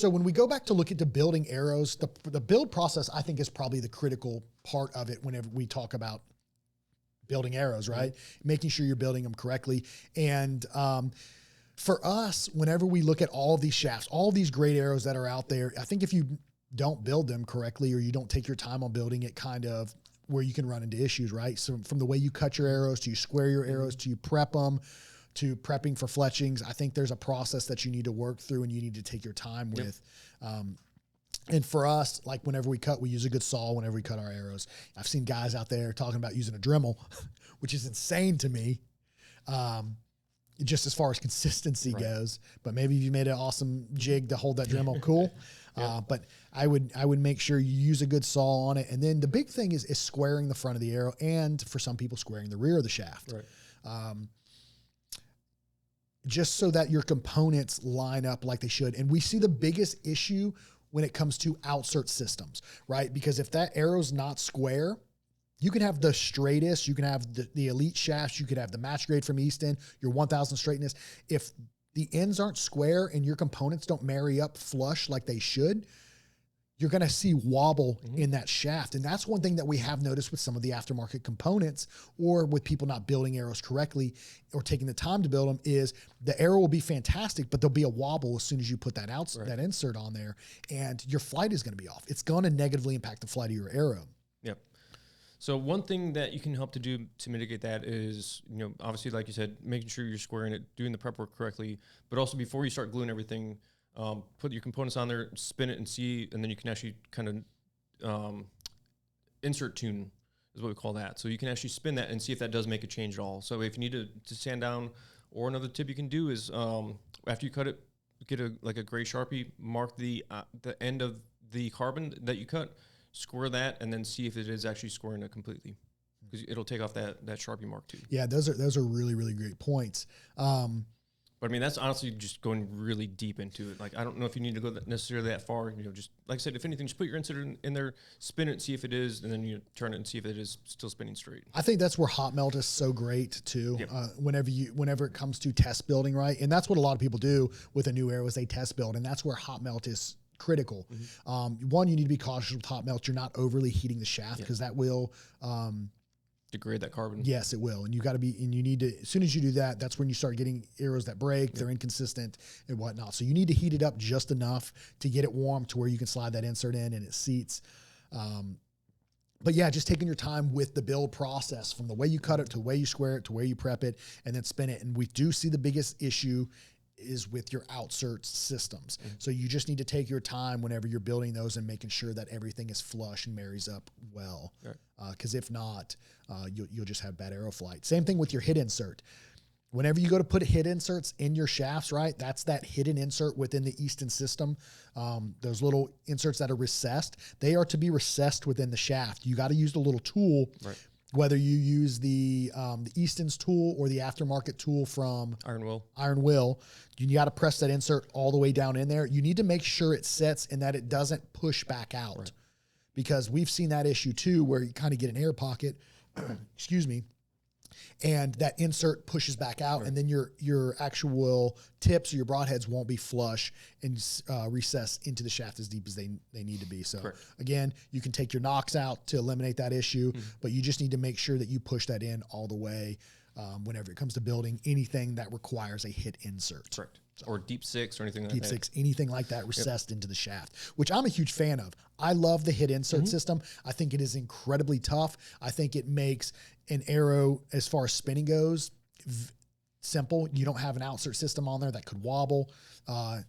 So when we go back to look at the building arrows, the build process, I think, is probably the critical part of it whenever we talk about building arrows, right? Making sure you're building them correctly. And for us, whenever we look at all of these shafts, all of these great arrows that are out there, I think if you don't build them correctly or you don't take your time on building it, kind of where you can run into issues, right? So from the way you cut your arrows to you square your arrows to you prep them, to prepping for fletchings, I think there's a process that you need to work through and you need to take your time with. And for us, like whenever we cut, we use a good saw whenever we cut our arrows. I've seen guys out there talking about using a Dremel, which is insane to me, just as far as consistency goes. But maybe if you made an awesome jig to hold that Dremel, cool. But I would make sure you use a good saw on it. And then the big thing is squaring the front of the arrow, and for some people, squaring the rear of the shaft. Just so that your components line up like they should. And we see the biggest issue when it comes to outsert systems, right? Because if that arrow's not square, you can have the straightest, you can have the elite shafts, you could have the match grade from Easton, your 1000 straightness. If the ends aren't square and your components don't marry up flush like they should, you're going to see wobble in that shaft. And that's one thing that we have noticed with some of the aftermarket components, or with people not building arrows correctly or taking the time to build them, is the arrow will be fantastic, but there'll be a wobble as soon as you put that that insert on there, and your flight is going to be off. It's going to negatively impact the flight of your arrow. Yep. So one thing that you can help to do to mitigate that is, obviously, like you said, making sure you're squaring it, doing the prep work correctly, but also before you start gluing everything, put your components on there, spin it and see, and then you can actually kind of insert tune is what we call that. So you can actually spin that and see if that does make a change at all. So if you need to sand down, or another tip you can do is after you cut it, get a gray Sharpie, mark the end of the carbon that you cut, square that, and then see if it is actually squaring it completely, because it'll take off that Sharpie mark too. Yeah, those are really, really great points. But I mean, that's honestly just going really deep into it. Like, I don't know if you need to go necessarily that far. Just like I said, if anything, just put your insert in there, spin it, see if it is, and then you turn it and see if it is still spinning straight. I think that's where hot melt is so great too. Whenever it comes to test building, right? And that's what a lot of people do with a new arrow is they test build, and that's where hot melt is critical. One, you need to be cautious with hot melt. You're not overly heating the shaft, because that will degrade that carbon. Yes, it will. And you need to, as soon as you do that, that's when you start getting arrows that break, they're inconsistent and whatnot. So you need to heat it up just enough to get it warm to where you can slide that insert in and it seats. But yeah, just taking your time with the build process, from the way you cut it to the way you square it to where you prep it and then spin it. And we do see the biggest issue is with your outsert systems. So you just need to take your time whenever you're building those and making sure that everything is flush and marries up well. Because if not, you'll just have bad arrow flight. Same thing with your hit insert. Whenever you go to put hit inserts in your shafts, right, that's that hidden insert within the Easton system. Those little inserts that are recessed, they are to be recessed within the shaft. You got to use the little tool, whether you use the Easton's tool or the aftermarket tool from Iron Will. You got to press that insert all the way down in there. You need to make sure it sets and that it doesn't push back out, because we've seen that issue too, where you kind of get an air pocket, excuse me, and that insert pushes back out, and then your actual tips or your broadheads won't be flush and recess into the shaft as deep as they need to be. So again, you can take your knocks out to eliminate that issue, but you just need to make sure that you push that in all the way whenever it comes to building anything that requires a hit insert. So, or deep six or anything like that. Deep six, anything like that recessed into the shaft, which I'm a huge fan of. I love the hit insert system. I think it is incredibly tough. I think it makes an arrow, as far as spinning goes, simple. You don't have an outsert system on there that could wobble.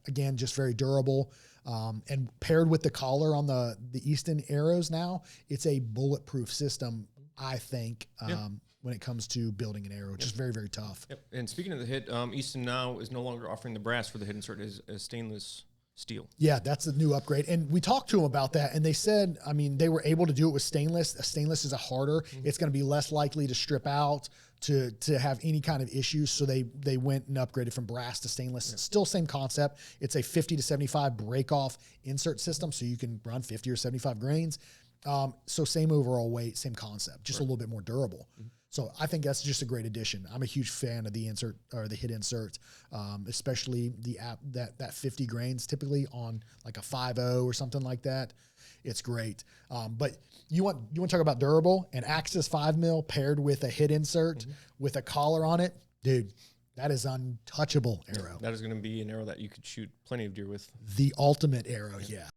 Again, just very durable. And paired with the collar on the Easton arrows now, it's a bulletproof system, I think, when it comes to building an arrow. Just very, very tough. And speaking of the hit, Easton now is no longer offering the brass for the hit insert as stainless steel. Yeah, that's a new upgrade. And we talked to them about that, and they said, I mean, they were able to do it with stainless. Stainless is a harder. It's going to be less likely to strip out, to have any kind of issues. So they went and upgraded from brass to stainless. Still same concept. It's a 50 to 75 break off insert system, so you can run 50 or 75 grains. So same overall weight, same concept, just a little bit more durable. So I think that's just a great addition. I'm a huge fan of the insert or the hit insert, especially the app that 50 grains typically on like a 5.0 or something like that. It's great. But you want to talk about durable, and Axis 5 mil paired with a hit insert with a collar on it, dude. That is untouchable arrow. That is going to be an arrow that you could shoot plenty of deer with. The ultimate arrow, yeah.